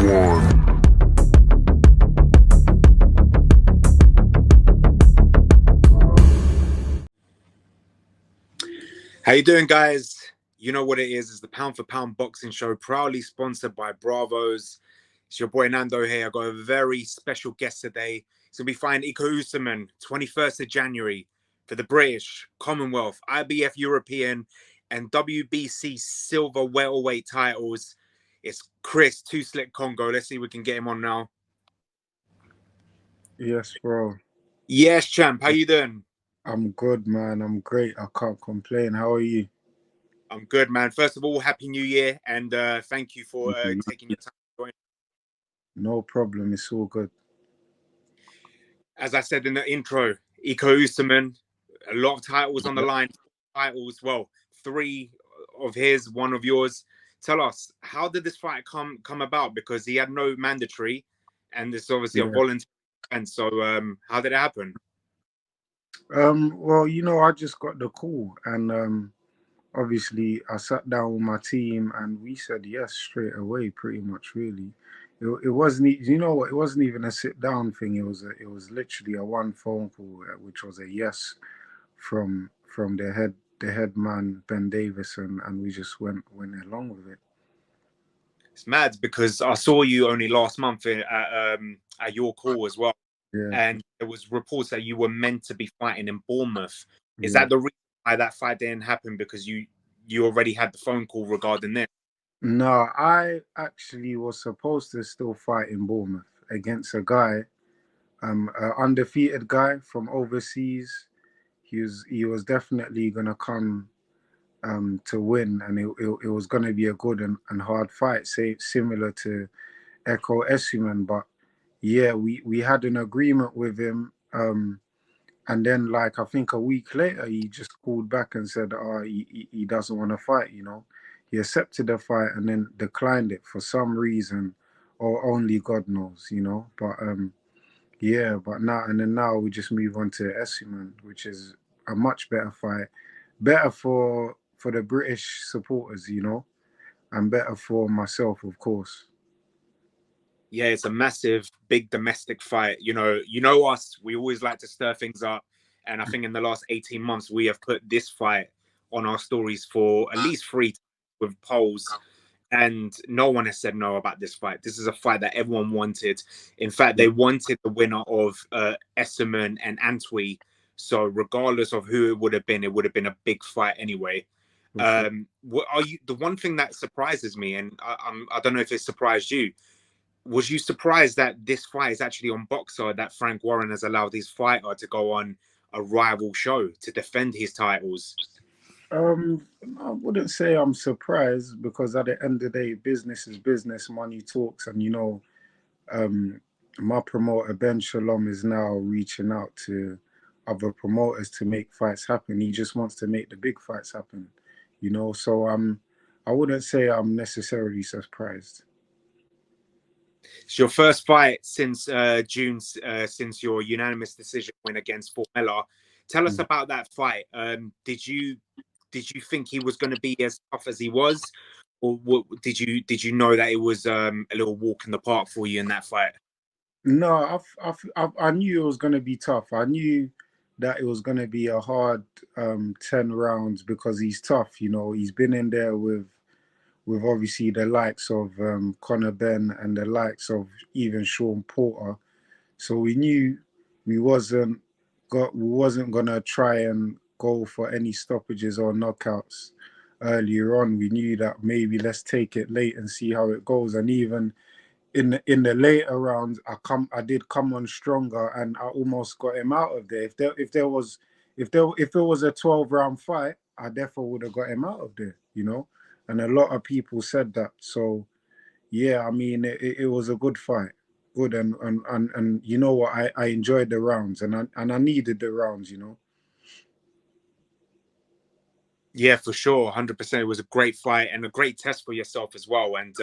How you doing, guys? You know what it is. It's the Pound for Pound Boxing Show, proudly sponsored by Bravose. It's your boy Nando here. I got a very special guest today. It's going to be fighting Ekow Essuman, 21st of January, for the British, Commonwealth, IBF European, and WBC Silver Welterweight titles. It's Chris, Too Slick Congo. Let's see if we can get him on now. Yes, bro. Yes, champ. How you doing? I'm good, man. I'm great. I can't complain. How are you? I'm good, man. First of all, Happy New Year, and thank you for taking your time to join. No problem. It's all good. As I said in the intro, Ekow Essuman, a lot of titles on the line. Titles, well, 3 of his, 1 of yours. Tell us, how did this fight come about? Because he had no mandatory, and it's obviously a voluntary. And so, how did it happen? Well, you know, I just got the call, and obviously I sat down with my team, and we said yes straight away. Pretty much, really. It wasn't, you know what? It wasn't even a sit down thing. It was literally a 1 phone call, which was a yes from the head man Ben Davis, and we just went along with it. It's mad because I saw you only last month at your call as well. Yeah. And there was reports that you were meant to be fighting in Bournemouth. Is that the reason why that fight didn't happen? Because you already had the phone call regarding this? No, I actually was supposed to still fight in Bournemouth against a guy, an undefeated guy from overseas. He was definitely gonna come to win, and it was gonna be a good and hard fight, say similar to Ekow Essuman. But yeah, we had an agreement with him, and then like I think a week later he just called back and said, oh, he doesn't want to fight. You know, he accepted the fight and then declined it for some reason, or only God knows. You know, but yeah, but now we just move on to Essuman, which is a much better fight, better for the British supporters, you know, and better for myself, of course. Yeah, it's a massive, big domestic fight. You know us, we always like to stir things up. And I think in the last 18 months, we have put this fight on our stories for at least 3 times with polls. And no one has said no about this fight. This is a fight that everyone wanted. In fact, they wanted the winner of Essuman and Antwi. So regardless of who it would have been a big fight anyway. What are you? The one thing that surprises me, and I don't know if it surprised you, was you surprised that this fight is actually on Boxer, that Frank Warren has allowed his fighter to go on a rival show to defend his titles? I wouldn't say I'm surprised, because at the end of the day, business is business, money talks, and you know, my promoter Ben Shalom is now reaching out to other promoters to make fights happen. He just wants to make the big fights happen, you know. So I wouldn't say I'm necessarily surprised. It's your first fight since June, since your unanimous decision win against Formella. Tell us about that fight. Did you think he was going to be as tough as he was, or did you know that it was a little walk in the park for you in that fight? No, I knew it was going to be tough. I knew that it was going to be a hard 10 rounds, because he's tough. You know, he's been in there with obviously the likes of Conor Ben and the likes of even Sean Porter. So we knew we wasn't gonna try and go for any stoppages or knockouts earlier on. We knew that maybe let's take it late and see how it goes. And even in the later rounds, I did come on stronger, and I almost got him out of there. If it was a 12-round fight, I definitely would have got him out of there, you know. And a lot of people said that. So yeah, I mean, it was a good fight. Good, and you know what, I enjoyed the rounds, and I needed the rounds, you know. Yeah, for sure, 100%. It was a great fight and a great test for yourself as well. And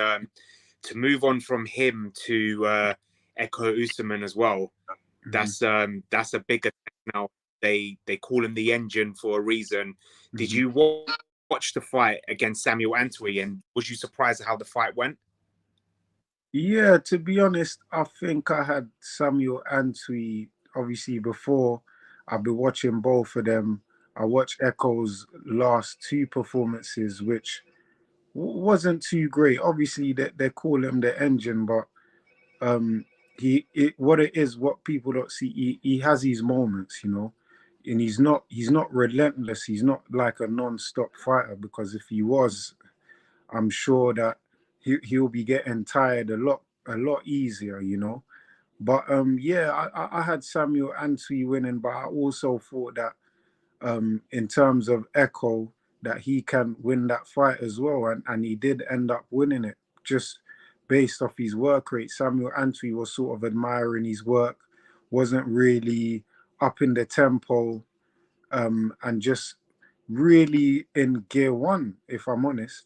to move on from him to Ekow Essuman as well, that's a bigger test now. They call him the Engine for a reason. Did you watch the fight against Samuel Antwi, and was you surprised at how the fight went? Yeah, to be honest, I think I had Samuel Antwi obviously before. I've been watching both of them. I watched Ekow's last two performances, which wasn't too great. Obviously, they call him the engine, but what it is, what people don't see, he has his moments, and he's not relentless. He's not like a non-stop fighter, because if he was, I'm sure that he'll be getting tired a lot easier. But yeah, I had Samuel Antwi winning, but I also thought that in terms of Ekow, that he can win that fight as well, and he did end up winning it just based off his work rate. Samuel Antwi was sort of admiring his work, wasn't really up in the tempo, and just really in gear one, if I'm honest.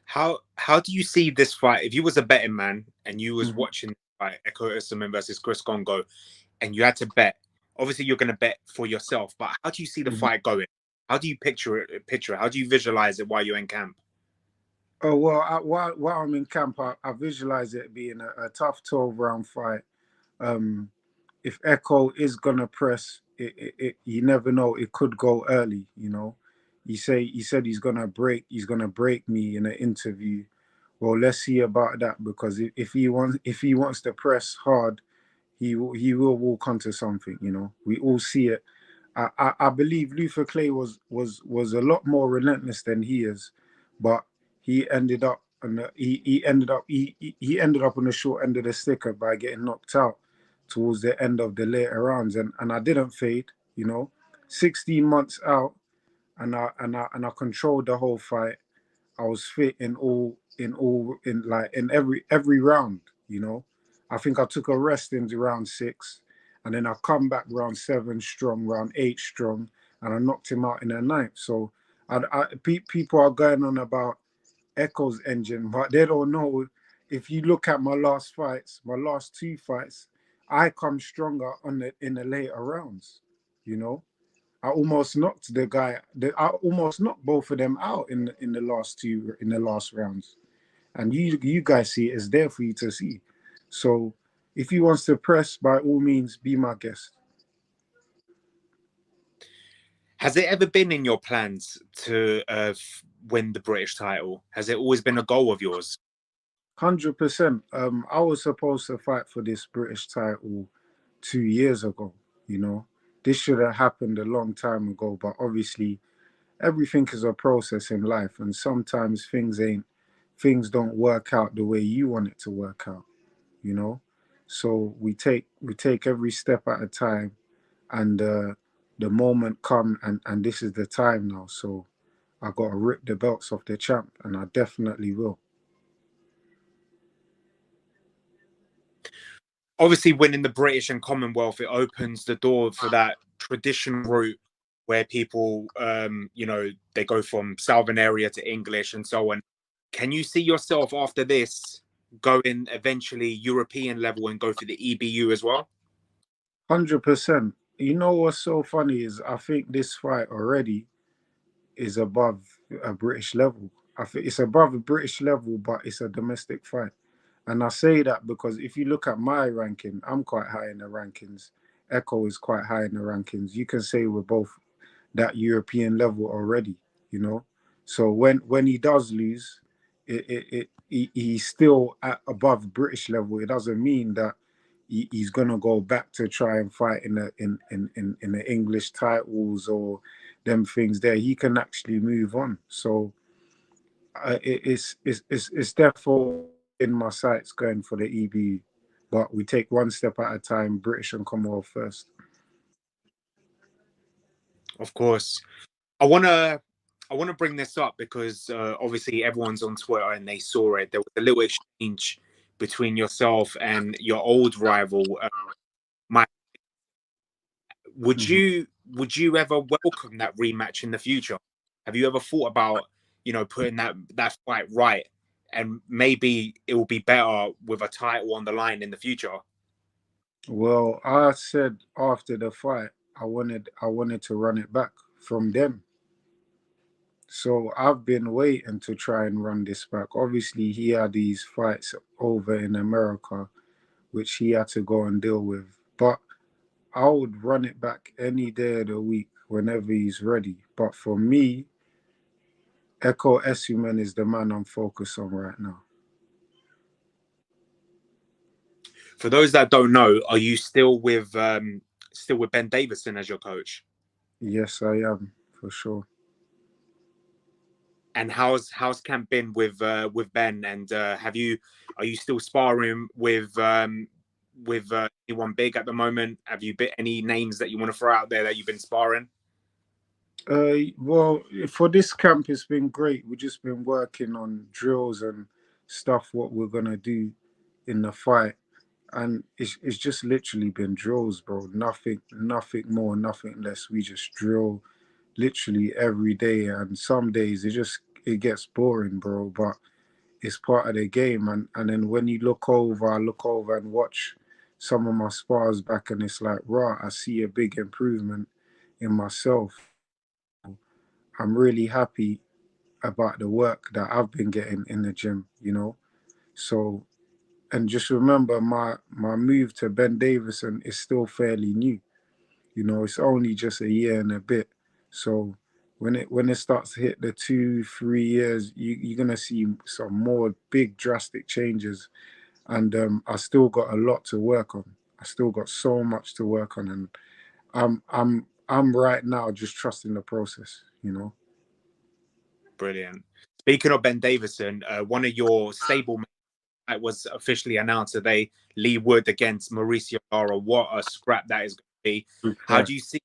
How do you see this fight? If you was a betting man and you was Mhm. watching like Ekow Essuman versus Chris Kongo, and you had to bet, obviously you're going to bet for yourself. But how do you see the Mhm. fight going? How do you picture it? Picture it? How do you visualize it while you're in camp? Oh well, while I'm in camp, I visualize it being a tough 12 round fight. Um, if Ekow is gonna press, you never know. It could go early. He said he's gonna break me in an interview. Well, let's see about that, because if he wants to press hard, he will walk onto something. We all see it. I believe Luther Clay was a lot more relentless than he is, but he ended up he ended up on the short end of the sticker by getting knocked out towards the end of the later rounds, and I didn't fade. 16 months out, and I controlled the whole fight. I was fit in every round. I think I took a rest in round six, and then I come back round seven strong, round eight strong, and I knocked him out in the ninth. So people are going on about Ekow's engine, but they don't know. If you look at my last fights, my last two fights, I come stronger in the later rounds. You know, I almost knocked the guy. I almost knocked both of them out in the last rounds. And you guys see it. It's there for you to see. So if he wants to press, by all means, be my guest. Has it ever been in your plans to win the British title? Has it always been a goal of yours? 100%. I was supposed to fight for this British title 2 years ago. You know, this should have happened a long time ago. But obviously, everything is a process in life, and sometimes things don't work out the way you want it to work out. You know, so we take every step at a time, and the moment come, and this is the time now. So I got to rip the belts off the champ, and I definitely will. Obviously, winning the British and Commonwealth, it opens the door for that traditional route where people, they go from Southern area to English and so on. Can you see yourself after this going eventually European level and go for the EBU as well? 100%. You know what's so funny is, I think this fight already is above a British level. I think it's above a British level, but it's a domestic fight. And I say that because if you look at my ranking, I'm quite high in the rankings. Ekow is quite high in the rankings. You can say we're both that European level already, you know. So when he does lose, he's still at above British level. It doesn't mean that he's gonna go back to try and fight in the English titles or them things there. He can actually move on. So it's therefore in my sights going for the EB, but we take one step at a time. British and Commonwealth first. Of course. I wanna I wanna bring this up because obviously everyone's on Twitter and they saw it. There was a little exchange between yourself and your old rival, Mike. Would Mhm. you would you ever welcome that rematch in the future? Have you ever thought about putting that fight right, and maybe it will be better with a title on the line in the future? Well, I said after the fight, I wanted to run it back from them. So I've been waiting to try and run this back. Obviously, he had these fights over in America, which he had to go and deal with. But I would run it back any day of the week whenever he's ready. But for me, Ekow Essuman is the man I'm focused on right now. For those that don't know, are you still with Ben Davison as your coach? Yes, I am, for sure. And how's camp been with Ben? And are you still sparring with anyone big at the moment? Have you bit any names that you want to throw out there that you've been sparring? Well, for this camp, it's been great. We've just been working on drills and stuff, what we're gonna do in the fight. And it's just literally been drills, bro. Nothing more, nothing less. We just drill literally every day. And some days it gets boring, bro. But it's part of the game. And then when you I look over and watch some of my spars back, and it's like, raw, I see a big improvement in myself. I'm really happy about the work that I've been getting in the gym, you know. So, and just remember, my move to Ben Davison is still fairly new. You know, it's only just a year and a bit. So when it starts to hit the 2 3 years, you're gonna see some more big drastic changes. And I still got a lot to work on. I still got so much to work on, and I'm right now just trusting the process. You know. Brilliant. Speaking of Ben Davison, one of your stable was officially announced today. Lee Wood against Mauricio Lara. What a scrap that is going to be. How do you see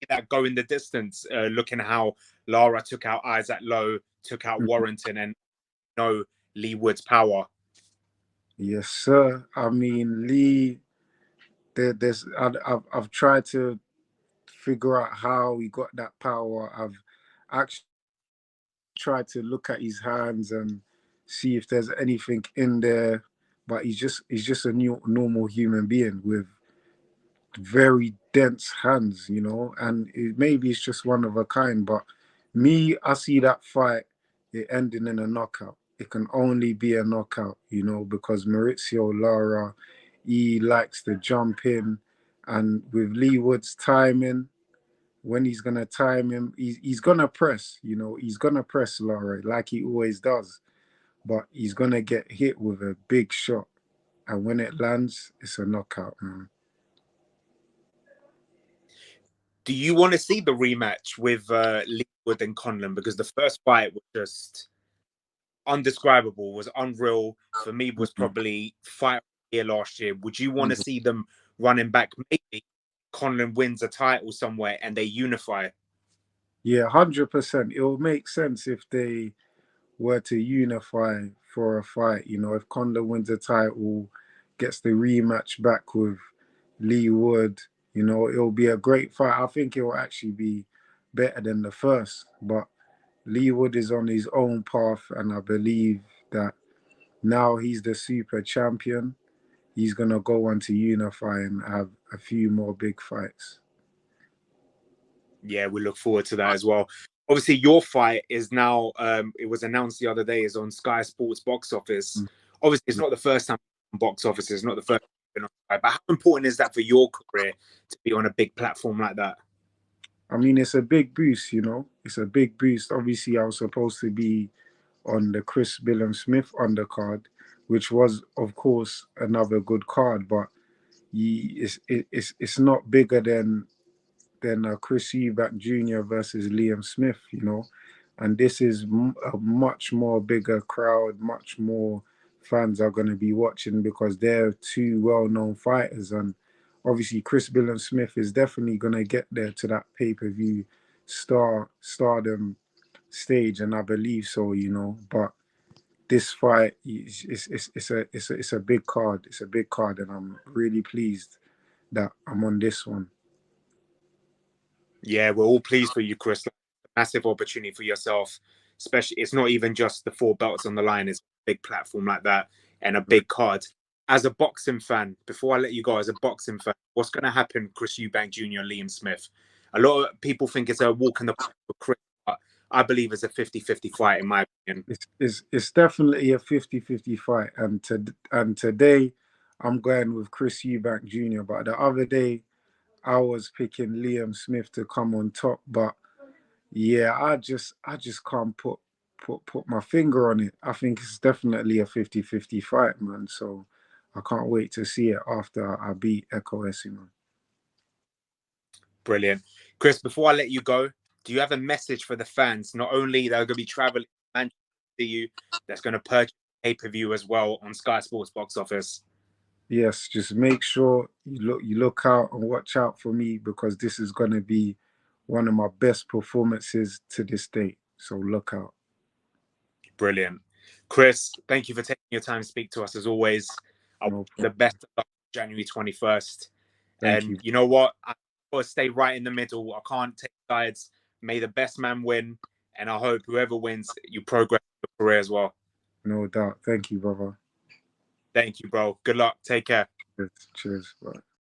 that go in the distance? Looking how Lara took out Isaac Lowe, took out Warrington, and Lee Wood's power. Yes, sir. I mean, Lee. I've tried to figure out how he got that power. I've actually tried to look at his hands and see if there's anything in there, but he's just a normal human being with very dense hands, you know, and maybe it's just one of a kind. But me, I see that fight it ending in a knockout. It can only be a knockout, you know, because Mauricio Lara, he likes to jump in, and with Lee Wood's timing, when he's gonna time him, he's gonna press, you know, he's gonna press Lara like he always does, but he's gonna get hit with a big shot, and when it lands, it's a knockout, man. Do you want to see the rematch with Lee Wood and Conlon? Because the first fight was just undescribable, was unreal. For me, was probably fight here last year. Would you want to see them running back? Maybe Conlon wins a title somewhere and they unify. Yeah, 100%. It will make sense if they were to unify for a fight. You know, if Conlon wins a title, gets the rematch back with Lee Wood, you know, it'll be a great fight. I think it will actually be better than the first. But Lee Wood is on his own path, and I believe that now he's the super champion. He's gonna go on to unify and have a few more big fights. Yeah, we look forward to that as well. Obviously, your fight is now, it was announced the other day, is on Sky Sports box office. Obviously, it's not the first time on box office, it's not the first time on Sky, but how important is that for your career to be on a big platform like that? I mean, it's a big boost, you know. It's a big boost. Obviously, I was supposed to be on the Chris Smith undercard, which was, of course, another good card, but it's not bigger than Chris Eubank Jr. versus Liam Smith, you know. And this is a much more bigger crowd, much more fans are going to be watching because they're two well-known fighters. And obviously, Chris Smith is definitely going to get there to that pay-per-view stardom stage, and I believe so, you know. But this fight it's a big card. It's a big card, and I'm really pleased that I'm on this one. Yeah, we're all pleased for you, Chris. Massive opportunity for yourself. Especially, it's not even just the 4 belts on the line. It's a big platform like that and a big card. As a boxing fan, before I let you go, as a boxing fan, what's going to happen, Chris Eubank Jr., Liam Smith? A lot of people think it's a walk in the park for Chris. But I believe it's a 50-50 fight, in my opinion. It's definitely a 50-50 fight, and today I'm going with Chris Eubank Jr. But the other day I was picking Liam Smith to come on top. But yeah, I just can't put my finger on it. I think it's definitely a 50-50 fight, man. So I can't wait to see it after I beat Ekow Essuman. Brilliant. Chris, before I let you go, do you have a message for the fans? Not only that are going to be traveling to you, that's going to purchase pay-per-view as well on Sky Sports box office. Yes, just make sure you look out and watch out for me, because this is going to be one of my best performances to this date. So look out. Brilliant. Chris, thank you for taking your time to speak to us as always. No The best of luck January 21st. Thank And you. you know what? I got to stay right in the middle. I can't take sides. May the best man win. And I hope whoever wins, you progress your career as well. No doubt. Thank you, brother. Thank you, bro. Good luck. Take care. Cheers. Bye.